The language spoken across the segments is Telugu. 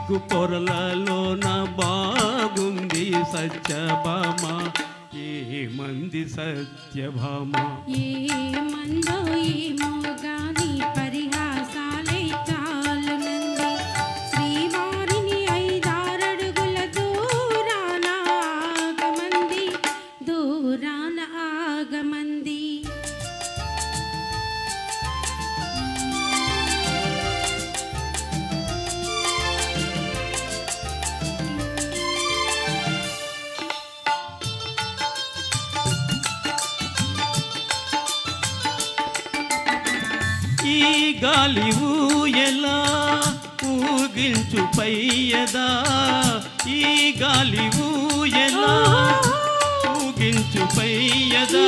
సిగ్గు పొరలలోన బాగుంది సత్యభామ ఏమంది సత్యభామ ఏమందో ఏమో గాని పరిహాసాలే చాలునంది శ్రీవారిని 5-6 అడుగుల దూరాన ఆగమంది ఈ గాలి ఊయలా ఊగించు పయ్యదా ఈ గాలి ఊయలా ఊగించు పయ్యదా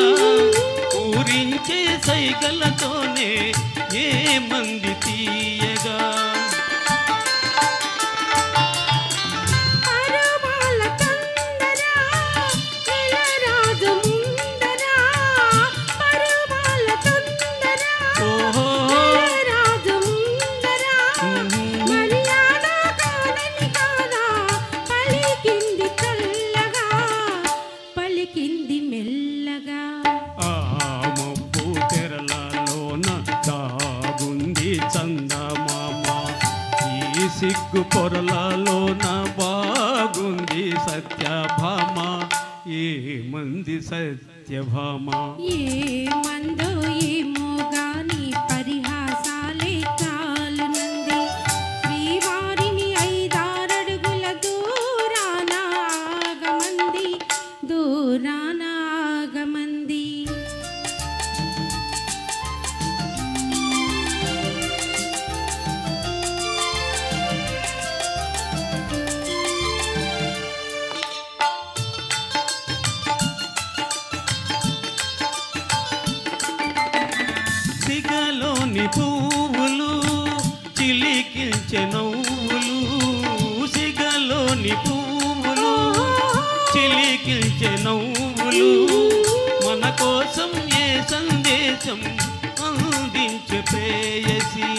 ఊరించే సైగలతోనే ఏ మంది తీయగా చందమామ ఈ సిగ్గు పొరలలోన బాగుంది సత్యభామ ఏమంది సత్యభామ ఏమందో ఏమో గాని పరిహాసాలే చాలునంది శ్రీవారిని 5-6 అడుగుల దూరాన ఆగమంది సిగలోని పువ్వులు చిలికించే నవ్వులు సిగలోని పువ్వులు చిలికించే నవ్వులు మన కోసం ఏ సందేశం అందించే ప్రేయసి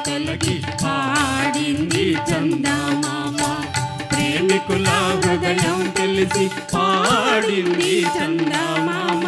తొలగి పాడింది చందమామ ప్రేమికుల హృదయం తెలిసి పాడింది చందమామ